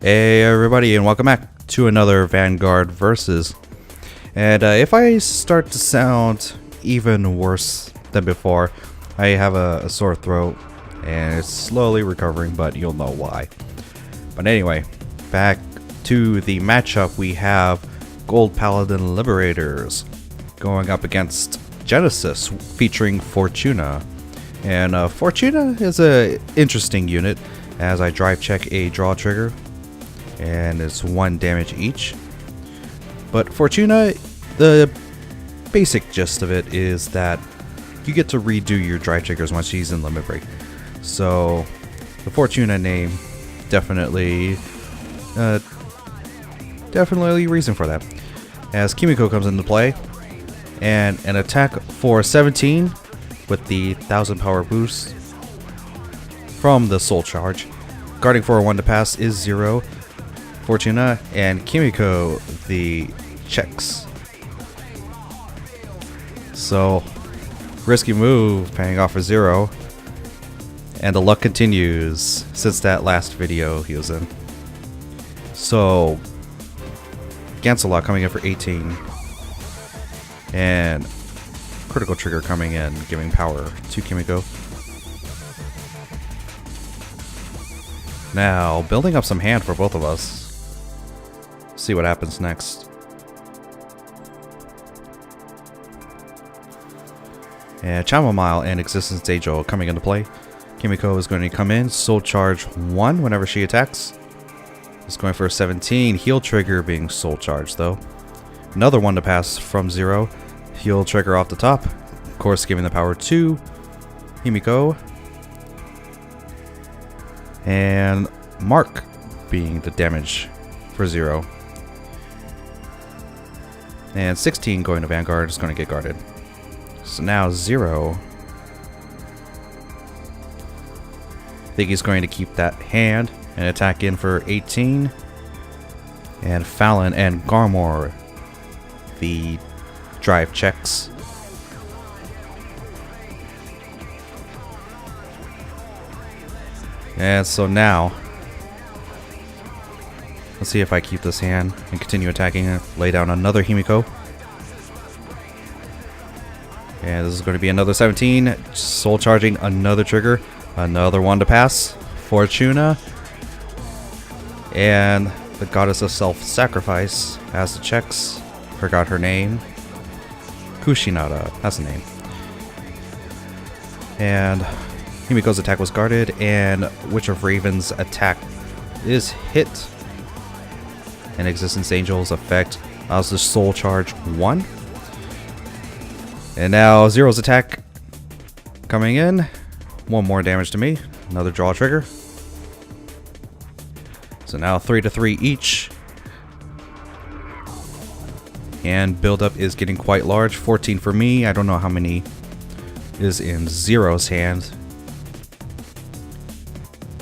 Hey everybody, and welcome back to another Vanguard versus. And if I start to sound even worse than before, I have a sore throat and it's slowly recovering, but you'll know why. But anyway, back to the matchup. We have Gold Paladin Liberators going up against Genesis featuring Fortuna. And Fortuna is a interesting unit, as I drive check a draw trigger and it's 1 damage each. But Fortuna, the basic gist of it is that you get to redo your drive triggers once she's in limit break. So the Fortuna name definitely reason for that. As Kimiko comes into play, and an attack for 17 with the 1000 power boost from the soul charge. Guarding for a 1 to pass is 0. Fortuna and Kimiko the checks. So risky move, paying off for 0. And the luck continues since that last video he was in. So Gancelot coming in for 18. And critical trigger coming in, giving power to Kimiko. Now, building up some hand for both of us. See what happens next. And Chamomile and Existence Angel coming into play. Kimiko is going to come in, soul charge 1 whenever she attacks. It's going for a 17, heal trigger being soul charge though. Another 1 to pass from 0, heal trigger off the top. Of course, giving the power to Kimiko. And Mark being the damage for 0. And 16 going to Vanguard is going to get guarded. So now 0. I think he's going to keep that hand and attack in for 18. And Fallon and Garmor the drive checks. And so now, let's see if I keep this hand and continue attacking it. Lay down another Himiko. And this is going to be another 17. Soul charging another trigger. Another 1 to pass. Fortuna. And the Goddess of Self-Sacrifice has the checks. Forgot her name. Kushinada. That's the name. And Himiko's attack was guarded. And Witch of Raven's attack is hit. And Existence Angel's effect allows the soul charge 1. And now Zero's attack coming in. 1 more damage to me. Another draw trigger. So now 3 to 3 each. And buildup is getting quite large. 14 for me. I don't know how many is in Zero's hand.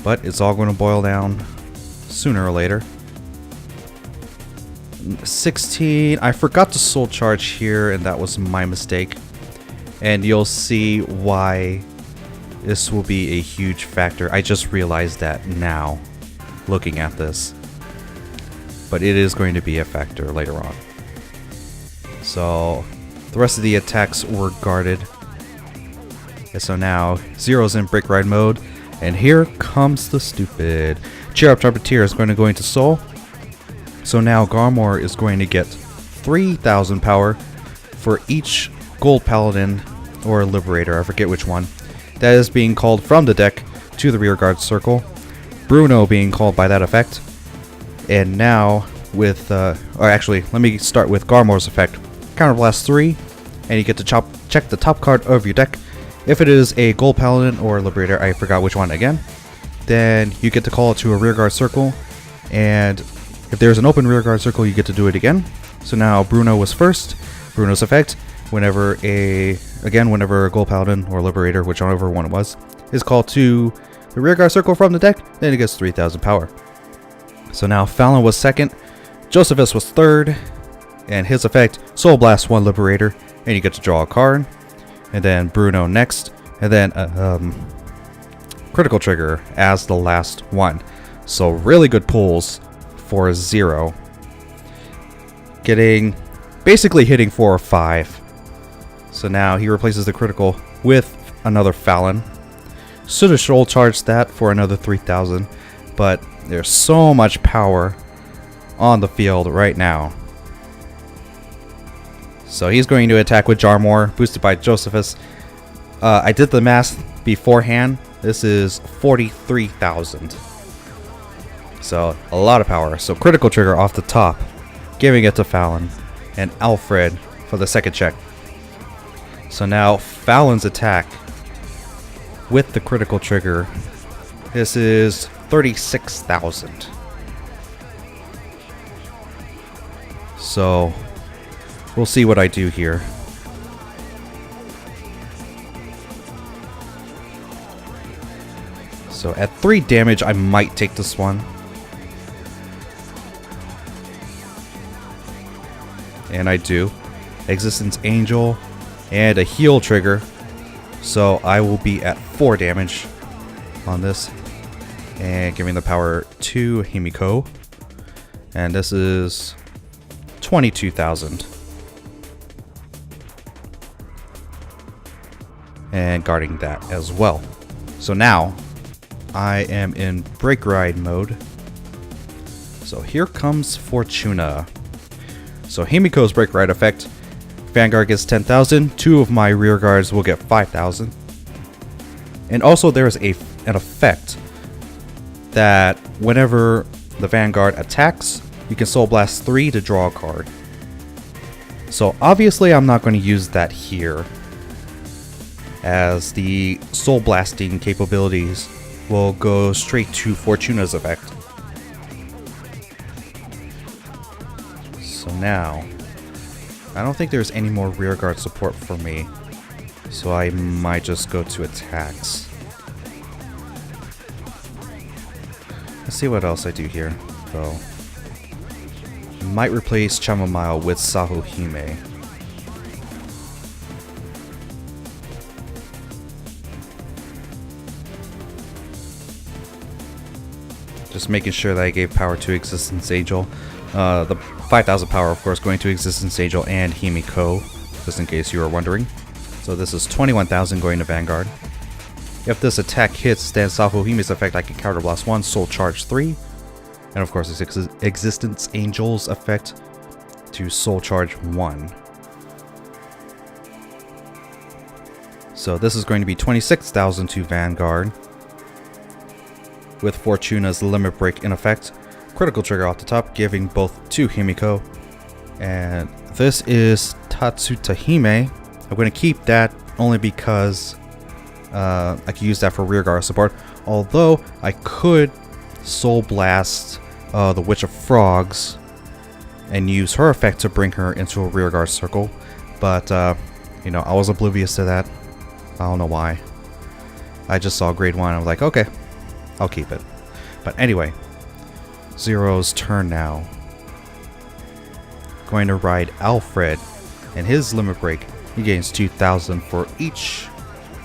But it's all going to boil down sooner or later. 16. I forgot to soul charge here, and that was my mistake. And you'll see why this will be a huge factor. I just realized that now, looking at this. But it is going to be a factor later on. So the rest of the attacks were guarded. And so now Zero's in Brick Ride mode. And here comes the stupid. Cheer Up Trumpeteer is going to go into Soul. So now Garmor is going to get 3,000 power for each Gold Paladin or Liberator, I forget which one, that is being called from the deck to the rearguard circle. Bruno being called by that effect. And now with, or actually, let me start with Garmor's effect. Counterblast 3, and you get to check the top card of your deck. If it is a Gold Paladin or Liberator, I forgot which one again, then you get to call it to a rearguard circle. And if there's an open rearguard circle, you get to do it again. So now Bruno was first. Bruno's effect, whenever a Gold Paladin or Liberator, whichever one it was, is called to the rearguard circle from the deck, then it gets 3,000 power. So now Fallon was second, Josephus was third, and his effect, Soul Blast 1 Liberator, and you get to draw a card. And then Bruno next, and then critical trigger as the last one. So really good pulls for 0. Basically hitting 4 or 5. So now he replaces the critical with another Fallon. Should have soul charged that for another 3,000, but there's so much power on the field right now. So he's going to attack with Jarmor, boosted by Josephus. I did the math beforehand. This is 43,000. So a lot of power. So critical trigger off the top, giving it to Fallon and Alfred for the second check. So now Fallon's attack with the critical trigger. This is 36,000. So we'll see what I do here. So at 3 damage, I might take this one. And I do. Existence Angel and a heal trigger. So I will be at 4 damage on this. And giving the power to Himiko. And this is 22,000. And guarding that as well. So now I am in Break Ride mode. So here comes Fortuna. So Himiko's Break Ride effect. Vanguard gets 10,000. 2 of my rear guards will get 5,000. And also there is an effect that whenever the Vanguard attacks, you can Soul Blast 3 to draw a card. So obviously I'm not going to use that here, as the Soul Blasting capabilities will go straight to Fortuna's effect. So now, I don't think there's any more rearguard support for me, so I might just go to attacks. Let's see what else I do here, though. Might replace Chamomile with Sahohime. Just making sure that I gave power to Existence Angel. The 5,000 power, of course, going to Existence Angel and Himiko, just in case you were wondering. So this is 21,000 going to Vanguard. If this attack hits, then Sahohime's effect, I can Counter Blast 1, Soul Charge 3. And of course, it's Existence Angel's effect to Soul Charge 1. So this is going to be 26,000 to Vanguard, with Fortuna's Limit Break in effect. Critical trigger off the top, giving both to Himiko. And this is Tatsutahime. I'm going to keep that only because I can use that for rearguard support. Although I could Soul Blast the Witch of Frogs and use her effect to bring her into a rearguard circle. But, you know, I was oblivious to that. I don't know why. I just saw grade 1. I was like, okay, I'll keep it. But anyway, Zero's turn now. Going to ride Alfred, and his Limit Break, he gains 2,000 for each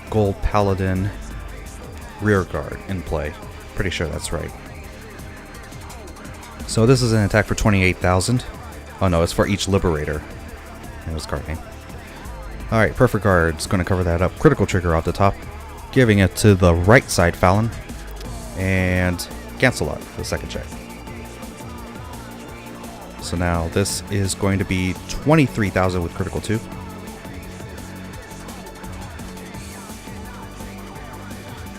Gold Paladin rearguard in play. Pretty sure that's right. So this is an attack for 28,000. Oh no, it's for each Liberator. It was card name. Alright, Perfect Guard's going to cover that up. Critical trigger off the top, giving it to the right side Fallon. And Cancelot for the second check. So now this is going to be 23,000 with critical 2.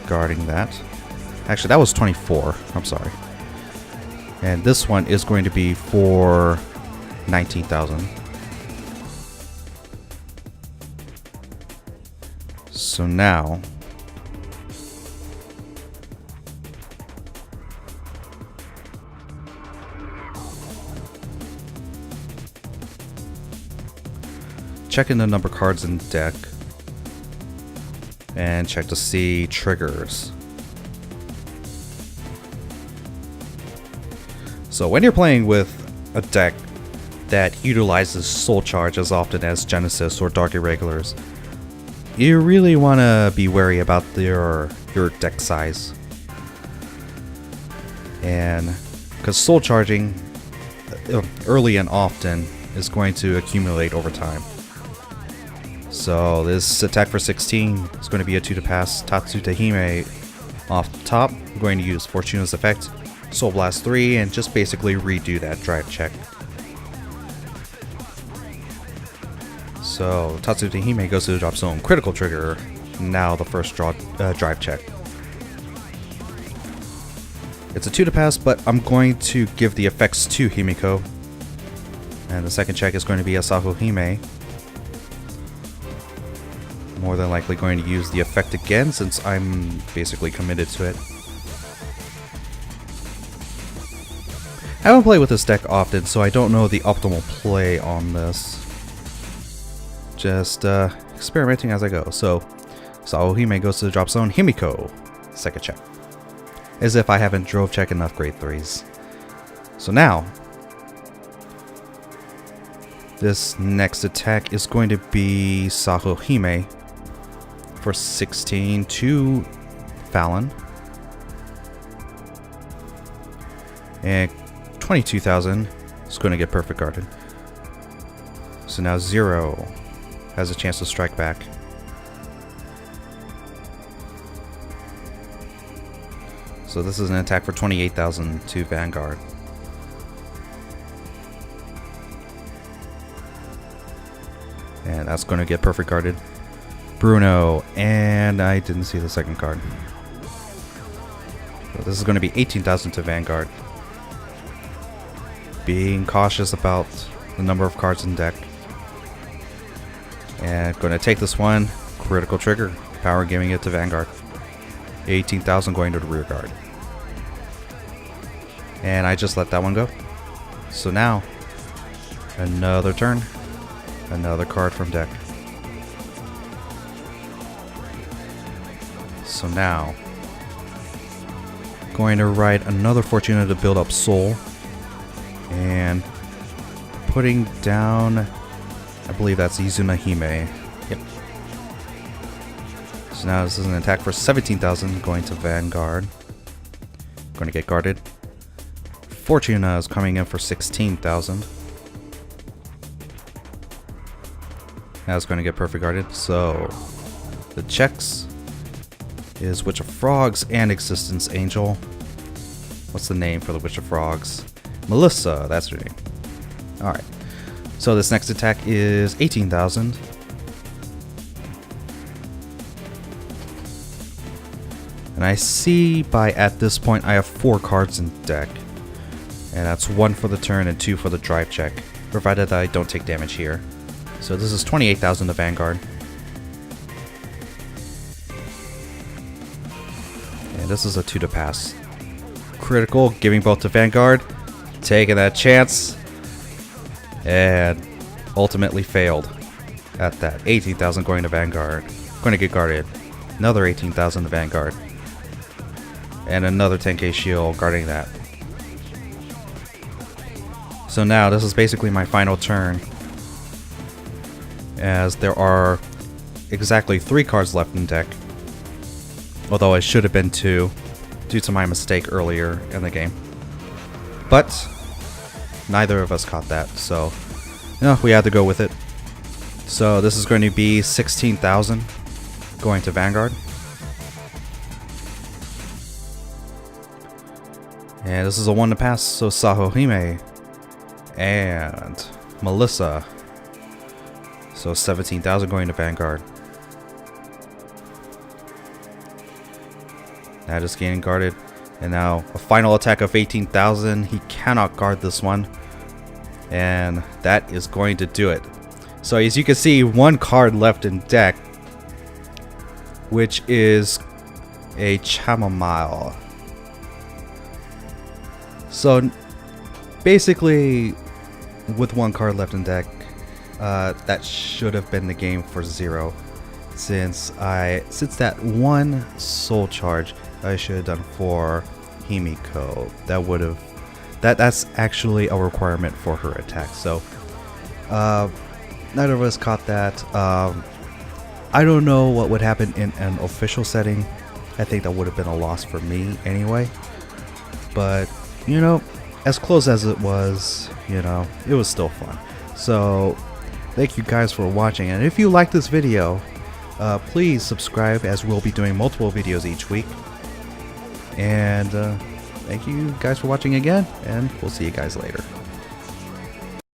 Guarding that. Actually, that was 24. I'm sorry. And this one is going to be for 19,000. So now checking the number cards in the deck and check to see triggers. So when you're playing with a deck that utilizes Soul Charge as often as Genesis or Dark Irregulars, you really want to be wary about your deck size. And because soul charging early and often is going to accumulate over time. So this attack for 16 is going to be a 2 to pass. Tatsu Tahime off the top. I'm going to use Fortuna's effect, Soul Blast 3, and just basically redo that drive check. So Tatsu Tahime goes to the drop zone. Critical trigger. Now the first drive check. It's a 2 to pass, but I'm going to give the effects to Himiko. And the second check is going to be a Sahohime. More than likely going to use the effect again since I'm basically committed to it. I haven't played with this deck often, so I don't know the optimal play on this. Just experimenting as I go. So Sahohime goes to the drop zone. Himiko, second check. As if I haven't drove check enough grade 3s. So now, this next attack is going to be Sahohime for 16 to Fallon. And 22,000 is going to get perfect guarded. So now Zero has a chance to strike back. So this is an attack for 28,000 to Vanguard. And that's going to get perfect guarded. Bruno, and I didn't see the second card. So this is going to be 18,000 to Vanguard. Being cautious about the number of cards in deck. And going to take this one. Critical trigger. Power giving it to Vanguard. 18,000 going to the rear guard. And I just let that one go. So now, another turn. Another card from deck. So now, going to write another Fortuna to build up Soul. And putting down, I believe that's Izuna Hime. Yep. So now this is an attack for 17,000 going to Vanguard. Going to get guarded. Fortuna is coming in for 16,000. That's going to get perfect guarded. So the checks is Witch of Frogs and Existence Angel. What's the name for the Witch of Frogs? Melissa, that's her name. Alright. So this next attack is 18,000. And I see at this point I have 4 cards in deck. And that's 1 for the turn and 2 for the drive check, provided that I don't take damage here. So this is 28,000 to Vanguard. And this is a 2 to pass. Critical, giving both to Vanguard. Taking that chance. And ultimately failed at that. 18,000 going to Vanguard. Going to get guarded. Another 18,000 to Vanguard. And another 10k shield guarding that. So now this is basically my final turn, as there are exactly 3 cards left in deck, although it should have been 2 due to my mistake earlier in the game. But neither of us caught that, so we had to go with it. So this is going to be 16,000 going to Vanguard. And this is a 1 to pass, so Sahohime and Melissa. So 17,000 going to Vanguard. Now just getting guarded. And now a final attack of 18,000. He cannot guard this one. And that is going to do it. So as you can see, 1 card left in deck, which is a Chamomile. So basically, with 1 card left in deck, that should have been the game for 0. Since that 1 soul charge I should have done for Himiko, that's actually a requirement for her attack. So neither of us caught that. I don't know what would happen in an official setting. I think that would have been a loss for me anyway. But, you know, as close as it was, you know, it was still fun. So, thank you guys for watching. And if you like this video, please subscribe, as we'll be doing multiple videos each week. And thank you guys for watching again, and we'll see you guys later.